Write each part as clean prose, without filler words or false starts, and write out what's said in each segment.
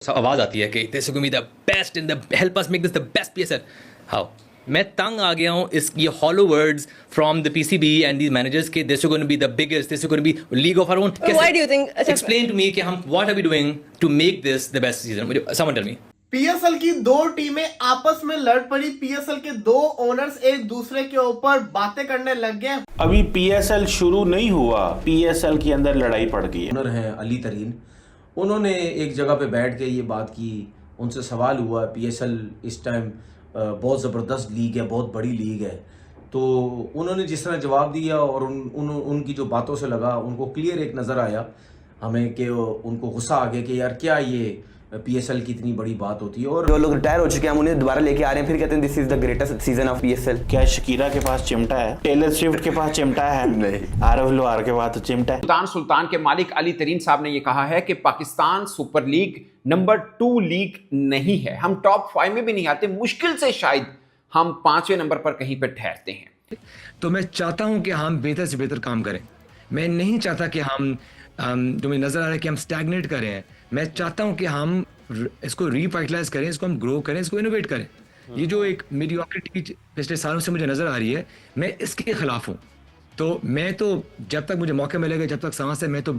आवाज आती है कि this is going be the best in the help us make this the best PSL. How मैं तंग आ गया हूँ इस ये hollow words from the PCB and these managers के this is going be the biggest, this is going be league of our own. Why do you think, explain to me कि हम what are we doing to make this the best season, मुझे someone tell me. PSL की दो टीमें आपस में लड़ पड़ी। पीएसएल के दो ओनर्स एक दूसरे के ऊपर बातें करने लग गए। अभी पीएसएल शुरू नहीं हुआ, पीएसएल के अंदर लड़ाई पड़ गई है। ओनर हैं अली तरीन, उन्होंने एक जगह पे बैठ के ये बात की, उनसे सवाल हुआ पीएसएल इस टाइम बहुत ज़बरदस्त लीग है, बहुत बड़ी लीग है। तो उन्होंने जिस तरह जवाब दिया और उनकी जो बातों से लगा, उनको क्लियर एक नज़र आया हमें कि उनको गुस्सा आ गया कि यार क्या ये पीएसएल की इतनी बड़ी बात होती है। और जो लोग रिटायर हो चुके हैं हम उन्हें दोबारा लेके आ रहे हैं, फिर कहते हैं this is the greatest season of PSL. क्या शकीरा के पास चिमटा है? टेलर स्विफ्ट के पास चिमटा है? नहीं। आरव लोहार के पास तो चिमटा है। सुल्तान के मालिक अली तरीन साहब ने यह कहा है कि Pakistan super league number 2 league नहीं है, हम टॉप 5 में भी नहीं आते, मुश्किल से शायद हम 5वें नंबर पर कहीं पर ठहरते हैं। तो मैं चाहता हूं कि हम बेहतर से बेहतर काम करें। मैं नहीं चाहता कि हम जो मुझे नजर आ रहा है कि हम स्टैग्नेट करें। मैं चाहता हूं कि हम इसको रिवाइटलाइज करें, इसको हम ग्रो करें, इसको इनोवेट करें। ये जो एक मीडियोक्रिटी पिछले सालों से मुझे नजर आ रही है, मैं इसके खिलाफ हूं। तो मैं तो जब तक मुझे मौका मिलेगा, जब तक सांस है, मैं तो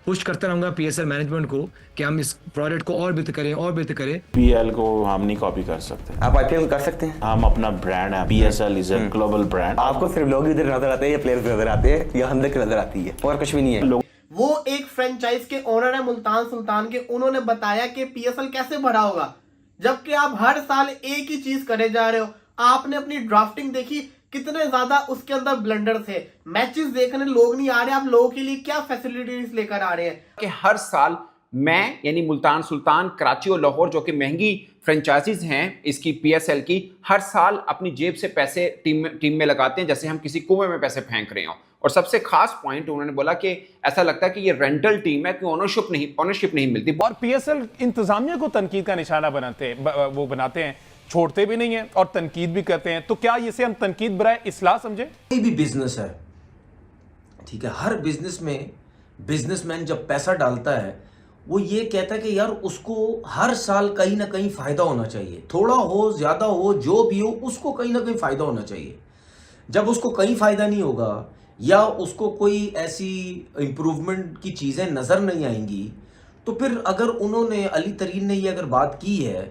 पुश करता रहूंगा पीएसएल मैनेजमेंट को कि हम इस प्रोडक्ट को और बेहतर करें और बेहतर करें। पीएल को हम नहीं कॉपी कर सकते। आप आईपीएल कर सकते हैं, हम अपना ब्रांड है, PSL is a global brand. आपको सिर्फ लोग इधर नजर आते हैं या प्लेयर्स नजर आते हैं या हमदर्द नजर आती है, और कुछ भी नहीं है। वो एक फ्रेंचाइज के ओनर है मुल्तान सुल्तान के, उन्होंने बताया कि पीएसएल कैसे बढ़ा होगा, जबकि आप हर साल एक ही चीज करे जा रहे हो। आपने अपनी ड्राफ्टिंग देखी, कितने ज्यादा उसके अंदर ब्लंडर थे। मैचेस देखने लोग नहीं आ रहे, आप लोगों के लिए क्या फैसिलिटीज लेकर आ रहे हैं कि हर साल मैं यानी मुल्तान सुल्तान, कराची और लाहौर जो कि महंगी फ्रेंचाइजीज हैं इसकी पीएसएल की, हर साल अपनी जेब से पैसे टीम में लगाते हैं जैसे हम किसी कुएं में पैसे फेंक रहे हो। और सबसे खास पॉइंट उन्होंने बोला कि ऐसा लगता है कि ये रेंटल टीम है कि ओनरशिप नहीं मिलती। और पीएसएल इंतजामिया को तनकीद का निशाना बनाते हैं, छोड़ते भी नहीं है और तनकीद भी करते हैं। तो क्या इसे हम तनकीद बराए इस्लाह समझे? कोई भी बिजनेस है, ठीक है, हर बिजनेस में बिजनेसमैन जब पैसा डालता है वो ये कहता है कि यार उसको हर साल कहीं ना कहीं फायदा होना चाहिए, थोड़ा हो ज्यादा हो जो भी हो, उसको कहीं ना कहीं फायदा होना चाहिए। जब उसको कहीं फायदा नहीं होगा या उसको कोई ऐसी इंप्रूवमेंट की चीजें नजर नहीं आएंगी, तो फिर अगर उन्होंने अली तरीन ने ये अगर बात की है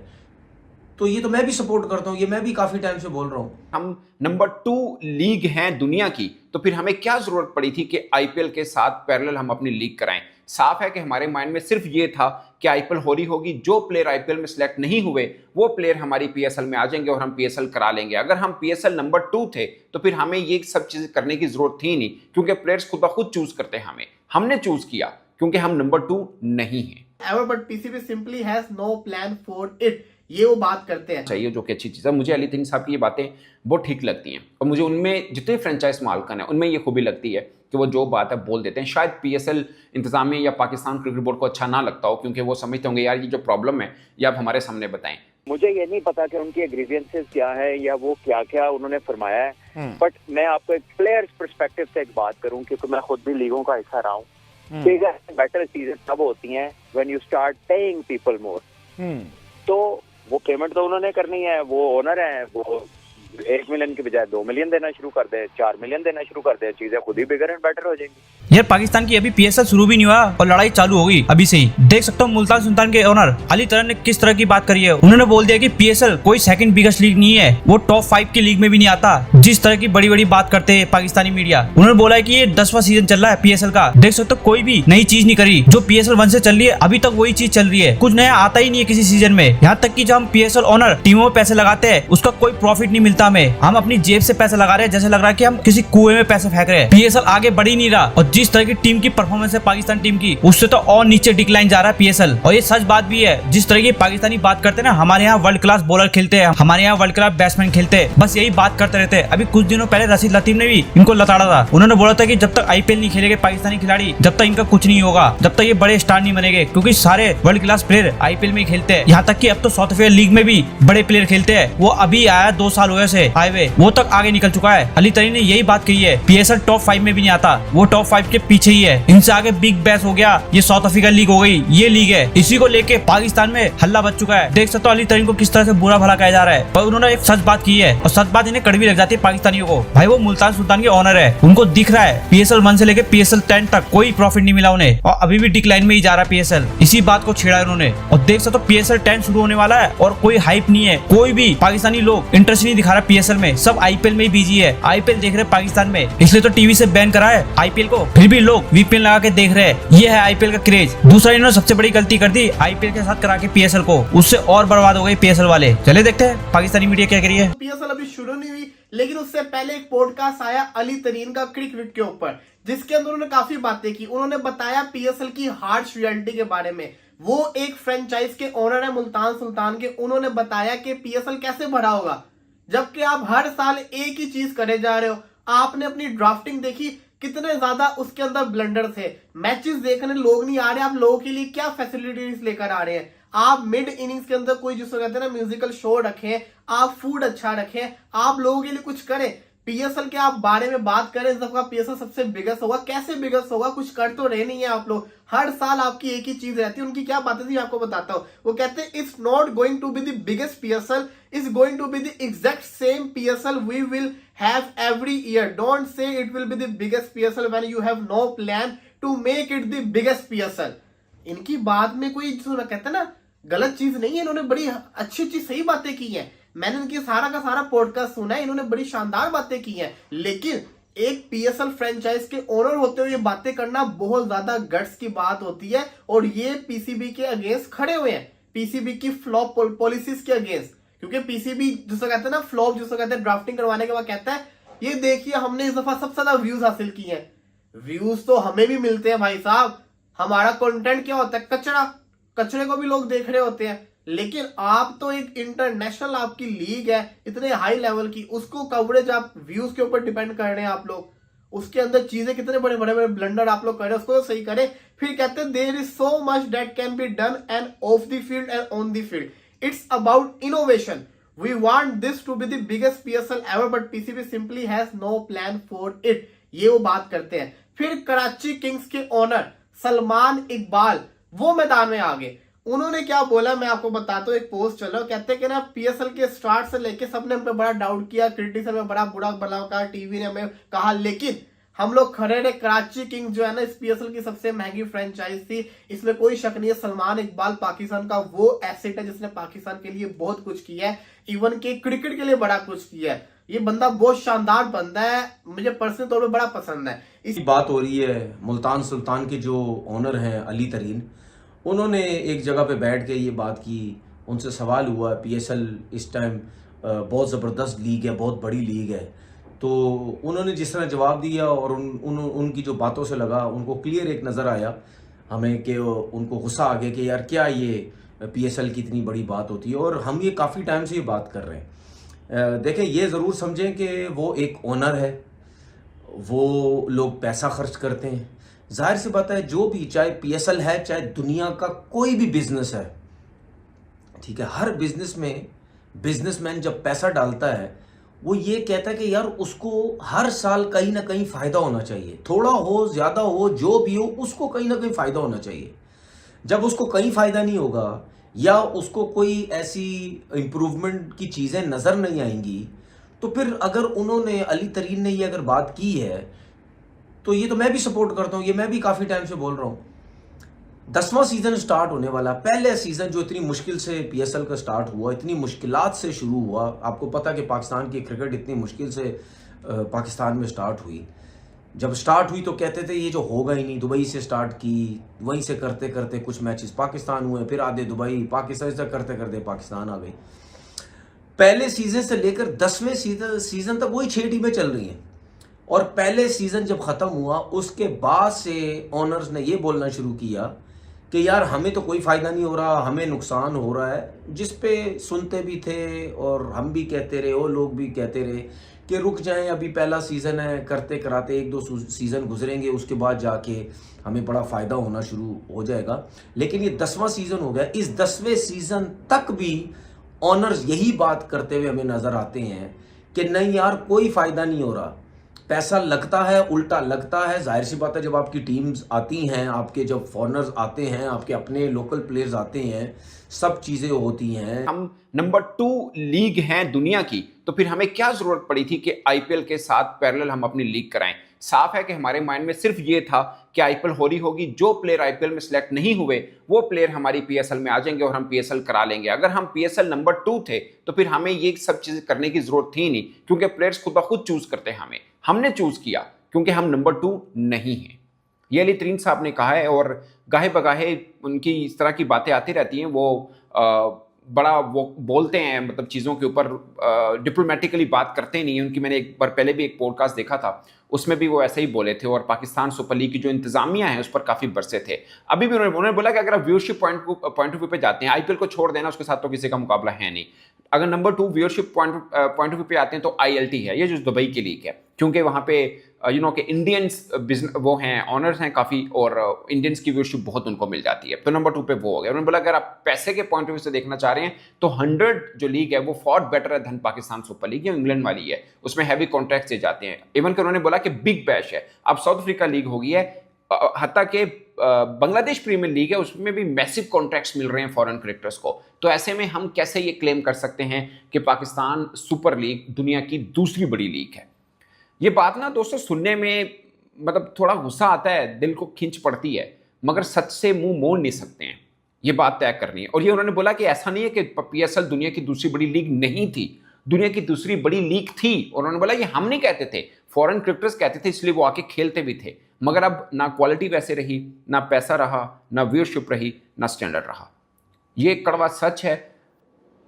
तो ये तो मैं भी सपोर्ट करता हूं, ये मैं भी काफी टाइम से बोल रहा हूं। हम नंबर 2 लीग हैं दुनिया की, तो फिर हमें क्या जरूरत पड़ी थी कि आईपीएल के साथ पैरेलल हम अपनी लीग कराएं। साफ है कि हमारे माइंड में सिर्फ ये था कि आईपीएल हो रही होगी, जो प्लेयर आईपीएल में सिलेक्ट नहीं हुए वो प्लेयर हमारी पीएसएल में आ जाएंगे और हम पीएसएल करा लेंगे। अगर हम पीएसएल नंबर 2 थे तो फिर हमें ये सब चीजें करने की जरूरत थी नहीं, क्योंकि प्लेयर्स खुद ब खुद चूज करते हैं। हमने चूज किया क्योंकि हम नंबर 2 नहीं है। Ever but PCB simply has no plan for it, ये वो बात करते हैं चाहिए, जो कि अच्छी चीज़ है। मुझे अली तरीन साहब की ये बातें बहुत ठीक लगती हैं और मुझे उनमें जितने फ्रेंचाइज मालकन है उनमें ये खूबी लगती है कि वो जो बात है बोल देते हैं। शायद पीएसएल इंतजामिया या पाकिस्तान क्रिकेट बोर्ड को अच्छा ना लगता हो, क्योंकि वो समझते होंगे यार ये जो प्रॉब्लम है ये आप हमारे सामने बताएं। मुझे ये नहीं पता कि उनकी ग्रीवियंसेस क्या है या वो क्या क्या उन्होंने फरमाया है, बट मैं आपको एक प्लेयर्स पर्सपेक्टिव से एक बात करूं, क्योंकि मैं खुद भी लीगों का हिस्सा रहा हूँ। बेटर चीजें तब होती हैं when you start paying people more. तो वो पेमेंट तो उन्होंने करनी है, वो ओनर है, वो 1 मिलियन की बजाय 2 मिलियन देना शुरू कर दे, 4 मिलियन देना शुरू कर दे, चीजें खुद ही बिगर एंड बेटर हो जाएंगी। यार पाकिस्तान की अभी पीएसएल शुरू भी नहीं हुआ और लड़ाई चालू हो गई अभी से ही। देख सकता हूँ मुल्तान सुल्तान के ओनर अली तरीन ने किस तरह की बात करी है। उन्होंने बोल दिया कि पीएसएल कोई सेकंड बिगेस्ट लीग नहीं है, वो टॉप 5 की लीग में भी नहीं आता। जिस तरह की बड़ी बड़ी बात करते हैं पाकिस्तानी मीडिया, उन्होंने बोला है कि ये 10वां सीजन चल रहा है पीएसएल का। देख सकते हो कोई भी नई चीज नहीं करी, जो पीएसएल 1 से चल रही है अभी तक वही चीज चल रही है, कुछ नया आता ही नहीं है किसी सीजन में। यहाँ तक की जो हम पीएसएल ओनर टीमों में पैसे लगाते हैं उसका कोई प्रॉफिट नहीं मिलता हमें, हम अपनी जेब से पैसे लगा रहे हैं, जैसे लग रहा है कि हम किसी कुएं में पैसे फेंक रहे हैं। पीएसएल आगे बढ़ ही नहीं रहा और जिस तरह की टीम की परफॉर्मेंस है पाकिस्तान टीम की, उससे तो और नीचे डिक्लाइन जा रहा है पीएसएल। और ये सच बात भी है, जिस तरह की पाकिस्तानी बात करते हैं ना, हमारे यहाँ वर्ल्ड क्लास बॉलर खेलते हैं, हमारे यहाँ वर्ल्ड क्लास बैट्समैन खेलते हैं, बस यही बात करते रहते हैं। अभी कुछ दिनों पहले रशीद लतीफ ने भी इनको लताड़ा था। उन्होंने बोला था कि जब तक आईपीएल नहीं खेलेंगे पाकिस्तानी खिलाड़ी, जब तक इनका कुछ नहीं होगा, जब तक ये बड़े स्टार नहीं बनेंगे, क्योंकि सारे वर्ल्ड क्लास प्लेयर आईपीएल में खेलते हैं। यहाँ तक कि अब तो साउथ अफ्रीका लीग में भी बड़े प्लेयर खेलते हैं। वो अभी आया 2 साल हुए से हाईवे वो तक आगे निकल चुका है। अली तरीन ने यही बात कही है, पीएसएल टॉप 5 में भी नहीं आता, वो टॉप 5 के पीछे ही है। इनसे आगे बिग बैश हो गया, ये साउथ अफ्रीका लीग हो गई, ये लीग है। इसी को लेके पाकिस्तान में हल्ला बच चुका है। देख सकते हो अली तरीन को किस तरह से बुरा भला कहा जा रहा है, पर उन्होंने एक सच बात की है और सच बात इन्हें कड़वी लग जाती है पाकिस्तानियों को। भाई वो मुल्तान सुल्तान के ऑनर है, उनको दिख रहा है पीएसएल 1 से लेके पीएसएल 10 तक कोई प्रॉफिट नहीं मिला उन्हें और अभी भी डिक्लाइन में ही जा रहा है पीएसएल। इसी बात को छेड़ा उन्होंने और देख सकते हो पीएसएल 10 शुरू होने वाला है और कोई हाइप नहीं है, कोई भी पाकिस्तानी लोग इंटरेस्ट नहीं दिखा रहा पीएसएल में, सब आईपीएल में ही बिजी है। आईपीएल देख रहे पाकिस्तान में, इसलिए तो टीवी से बैन करा है आईपीएल को, फिर भी लोग वीपीएन लगा के देख रहे हैं। ये है आईपीएल का क्रेज। दूसरा इन्होंने सबसे बड़ी गलती कर दी आईपीएल के साथ करा के पीएसएल को, उससे और बर्बाद हो गए पीएसएल वाले। चले देखते हैं पाकिस्तानी मीडिया क्या करी है। पीएसएल अभी शुरू नहीं हुई, लेकिन उससे पहले एक पॉडकास्ट आया अली तरीन का क्रिकेट के ऊपर, जिसके अंदर उन्होंने काफी बातें की। उन्होंने बताया पीएसएल की हार्श रियलिटी के बारे में। वो एक फ्रेंचाइज के ओनर है मुल्तान सुल्तान के। उन्होंने बताया कि पीएसएल कैसे बढ़ा होगा, जबकि आप हर साल एक ही चीज करे जा रहे हो। आपने अपनी ड्राफ्टिंग देखी, कितने ज्यादा उसके अंदर ब्लंडर थे। मैचेस देखने लोग नहीं आ रहे, आप लोगों के लिए क्या फैसिलिटीज लेकर आ रहे हैं। आप मिड इनिंग्स के अंदर कोई जिसको कहते हैं ना म्यूजिकल शो रखें, आप फूड अच्छा रखें, आप लोगों के लिए कुछ करें। पीएसएल के आप बारे में बात करें, इस दफा पीएसएल सबसे बिगेस्ट होगा। कैसे बिगेस्ट होगा, कुछ कर तो रहे नहीं है आप लोग। हर साल आपकी एक ही चीज रहती है। उनकी क्या बातें थी आपको बताता हूँ। वो कहते हैं it's not going to be the biggest PSL, it's going to be the exact same PSL we will have every year. Don't say it will be the biggest PSL when you have no plan to make it the biggest PSL. इनकी बात में कोई जो कहते हैं ना गलत चीज नहीं है। इन्होंने बड़ी अच्छी अच्छी सही बातें की हैं। मैंने इनकी सारा का सारा पॉडकास्ट सुना है, इन्होंने बड़ी शानदार बातें की हैं। लेकिन एक पीएसएल फ्रेंचाइज के ओनर होते हुए ये बातें करना बहुत ज्यादा गट्स की बात होती है। और ये पीसीबी के अगेंस्ट खड़े हुए हैं, पीसीबी की फ्लॉप पॉलिसीज के अगेंस्ट। क्योंकि पीसीबी जिसको कहते हैं ना फ्लॉप, जिसको कहते हैं ड्राफ्टिंग करवाने के बाद कहता है ये देखिए हमने इस दफा सबसे ज्यादा व्यूज हासिल किए हैं। व्यूज तो हमें भी मिलते हैं भाई साहब। हमारा कंटेंट क्या होता है, कचरे को भी लोग देख रहे होते हैं। लेकिन आप तो एक इंटरनेशनल आपकी लीग है इतने हाई लेवल की, उसको कवरेज आप व्यूज के ऊपर डिपेंड कर रहे हैं आप लोग। उसके अंदर चीजें कितने बड़े बड़े ब्लंडर आप लोग कर रहे हैं, उसको तो सही करें। फिर कहते हैं there is so much that can be done and off the field and on the field. It's about innovation. We want this to be the biggest PSL ever but PCB simply has no plan for it. ये वो बात करते हैं। फिर Karachi kings के owner Salman Iqbal वो मैदान में आ गए। उन्होंने क्या बोला मैं आपको बताता हूँ। एक पोस्ट चल रहा, कहते हैं कि ना पीएसएल के स्टार्ट से लेके सबने हम पे बड़ा डाउट किया, क्रिटिसिज्म में बड़ा बुरा भला कहा, टीवी ने हमें कहा, लेकिन हम लोग खड़े रहे। कराची किंग्स जो है ना इस पीएसएल की सबसे महंगी फ्रेंचाइज थी, इसमें कोई शक नहीं है। सलमान इकबाल पाकिस्तान का वो एसेट है जिसने पाकिस्तान के लिए बहुत कुछ किया है, इवन के क्रिकेट के लिए बड़ा कुछ किया है। ये बंदा बहुत शानदार बंदा है, मुझे पर्सनल तौर पर बड़ा पसंद है। इसी बात हो रही है मुल्तान सुल्तान के जो ओनर हैं अली तरीन, उन्होंने एक जगह पे बैठ के ये बात की। उनसे सवाल हुआ पीएसएल इस टाइम बहुत ज़बरदस्त लीग है, बहुत बड़ी लीग है। तो उन्होंने जिस तरह जवाब दिया और उनकी जो बातों से लगा, उनको क्लियर एक नज़र आया हमें कि उनको गुस्सा आ गया कि यार क्या ये पीएसएल की इतनी बड़ी बात होती है। और हम ये काफ़ी टाइम से ये बात कर रहे हैं। देखें, ये ज़रूर समझें कि वो एक ओनर है, वो लोग पैसा खर्च करते हैं। जाहिर सी बात है, जो भी चाहे पीएसएल है चाहे दुनिया का कोई भी बिजनेस है, ठीक है, हर बिजनेस में बिजनेसमैन जब पैसा डालता है वो ये कहता है कि यार उसको हर साल कहीं ना कहीं फ़ायदा होना चाहिए। थोड़ा हो ज़्यादा हो जो भी हो, उसको कहीं ना कहीं फ़ायदा होना चाहिए। जब उसको कहीं फ़ायदा नहीं होगा या उसको कोई ऐसी इम्प्रूवमेंट की चीज़ें नज़र नहीं आएंगी, तो फिर अगर उन्होंने अली तरीन ने ये अगर बात की है तो ये तो मैं भी सपोर्ट करता हूँ। ये मैं भी काफ़ी टाइम से बोल रहा हूँ। 10वां सीज़न स्टार्ट होने वाला। पहले सीज़न जो इतनी मुश्किल से पीएसएल का स्टार्ट हुआ, इतनी मुश्किलात से शुरू हुआ। आपको पता है कि पाकिस्तान की क्रिकेट इतनी मुश्किल से पाकिस्तान में स्टार्ट हुई। जब स्टार्ट हुई तो कहते थे ये जो होगा ही नहीं। दुबई से स्टार्ट की, वहीं से करते करते कुछ मैचेस पाकिस्तान हुए, फिर आधे दुबई, पाकिस्तान से करते करते पाकिस्तान आ गई। पहले सीज़न से लेकर 10वें सीज़न तक वही 6 टीमें चल रही हैं। और पहले सीज़न जब ख़त्म हुआ उसके बाद से ओनर्स ने ये बोलना शुरू किया कि यार हमें तो कोई फ़ायदा नहीं हो रहा, हमें नुकसान हो रहा है। जिस पे सुनते भी थे और हम भी कहते रहे, वो लोग भी कहते रहे कि रुक जाएं, अभी पहला सीज़न है, करते कराते 1-2 सीज़न गुजरेंगे, उसके बाद जाके हमें बड़ा फ़ायदा होना शुरू हो जाएगा। लेकिन ये 10वां सीज़न हो गया। इस 10वें सीज़न तक भी ओनर्स यही बात करते हुए हमें नज़र आते हैं कि नहीं यार कोई फायदा नहीं हो रहा, पैसा लगता है, उल्टा लगता है। जाहिर सी बात है, जब आपकी टीम्स आती हैं, आपके जब फॉरनर्स आते हैं, आपके अपने लोकल प्लेयर्स आते हैं, सब चीज़ें होती हैं। हम नंबर 2 लीग हैं दुनिया की, तो फिर हमें क्या जरूरत पड़ी थी कि आईपीएल के साथ पैरेलल हम अपनी लीग कराएं। साफ है कि हमारे माइंड में सिर्फ ये था कि आईपीएल हो रही होगी, जो प्लेयर आईपीएल में सिलेक्ट नहीं हुए वो प्लेयर हमारी पीएसएल में आ जाएंगे और हम पीएसएल करा लेंगे। अगर हम पीएसएल नंबर 2 थे तो फिर हमें ये सब चीजें करने की जरूरत थी नहीं, क्योंकि प्लेयर्स खुद ब खुद चूज करते हैं। हमने चूज किया क्योंकि हम नंबर 2 नहीं हैं। ये अली तरीन साहब ने कहा है, और गाहे बगाहे उनकी इस तरह की बातें आती रहती हैं। वो बड़ा वो बोलते हैं, मतलब चीज़ों के ऊपर डिप्लोमेटिकली बात करते नहीं हैं। उनकी मैंने एक बार पहले भी एक पॉडकास्ट देखा था, उसमें भी वो ऐसे ही बोले थे, और पाकिस्तान सुपर लीग की जो इंतजामिया है उस पर काफ़ी बरसे थे। अभी भी उन्होंने बोला कि अगर आप व्यूअरशिप पॉइंट ऑफ व्यू पे जाते हैं, आईपीएल को छोड़ देना, उसके साथ तो किसी का मुकाबला है नहीं। अगर number 2 viewership point of view पे आते हैं तो आईएलटी है, ये जो दुबई की लीग है, क्योंकि वहाँ पे कि इंडियंस बिजनेस वो हैं, ऑनर्स हैं काफ़ी, और इंडियंस की व्यूअरशिप बहुत उनको मिल जाती है, तो नंबर 2 पे वो हो गया। उन्होंने बोला अगर आप पैसे के पॉइंट ऑफ व्यू से देखना चाह रहे हैं तो 100 जो लीग है वो फॉर बेटर है धन पाकिस्तान सुपर लीग, या इंग्लैंड वाली है, उसमें हैवी कॉन्ट्रैक्ट से जाते हैं। इवन कि उन्होंने बोला कि बिग बैश है, अब साउथ अफ्रीका लीग हो गई है, हत्ता के बांग्लादेश प्रीमियर लीग है, उसमें भी मैसिव कॉन्ट्रैक्ट्स मिल रहे हैं फॉरेन क्रिकेटर्स को। तो ऐसे में हम कैसे ये क्लेम कर सकते हैं कि पाकिस्तान सुपर लीग दुनिया की दूसरी बड़ी लीग है? ये बात ना दोस्तों सुनने में मतलब थोड़ा गुस्सा आता है, दिल को खिंच पड़ती है, मगर सच से मुंह मोड़ नहीं सकते हैं। ये बात तय करनी है। और ये उन्होंने बोला कि ऐसा नहीं है कि पीएसएल दुनिया की दूसरी बड़ी लीग नहीं थी, दुनिया की दूसरी बड़ी लीग थी। और उन्होंने बोला ये हम नहीं कहते थे, फॉरेन क्रिकेटर्स कहते थे, इसलिए वो आके खेलते भी थे। मगर अब ना क्वालिटी वैसे रही, ना पैसा रहा, ना व्यूअरशिप रही, ना स्टैंडर्ड रहा। ये कड़वा सच है।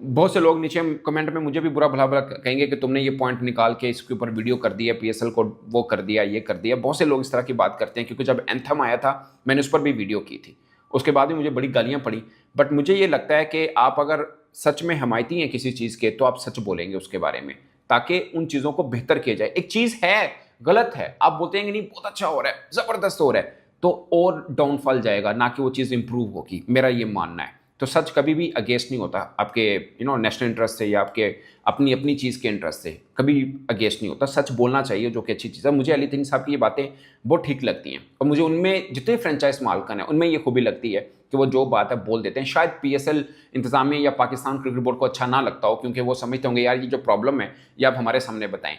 बहुत से लोग नीचे कमेंट में मुझे भी बुरा भला कहेंगे कि तुमने ये पॉइंट निकाल के इसके ऊपर वीडियो कर दिया, पीएसएल को वो कर दिया, ये कर दिया। बहुत से लोग इस तरह की बात करते हैं, क्योंकि जब एंथम आया था मैंने उस पर भी वीडियो की थी, उसके बाद भी मुझे बड़ी गालियां पड़ी। बट मुझे ये लगता है कि आप अगर सच में हमायती हैं किसी चीज़ के तो आप सच बोलेंगे उसके बारे में, ताकि उन चीज़ों को बेहतर किया जाए। एक चीज़ है गलत है, आप बोलते हैं कि नहीं बहुत अच्छा हो रहा है, ज़बरदस्त हो रहा है, तो और डाउनफॉल जाएगा, ना कि वो चीज़ इंप्रूव होगी। मेरा ये मानना है। तो सच कभी भी अगेंस्ट नहीं होता आपके नेशनल इंटरेस्ट से या आपके अपनी चीज़ के इंटरेस्ट से, कभी अगेंस्ट नहीं होता। सच बोलना चाहिए, जो कि अच्छी चीज़ है। मुझे अली तरीन साहब की ये बातें बहुत ठीक लगती हैं, और मुझे उनमें जितने फ्रेंचाइज मालकन हैं उनमें ये खूबी लगती है कि वो जो बात है बोल देते हैं। शायद पीएसएल इंतजामिया या पाकिस्तान क्रिकेट बोर्ड को अच्छा ना लगता हो, क्योंकि वो समझते होंगे यार ये जो प्रॉब्लम है ये आप हमारे सामने बताएं।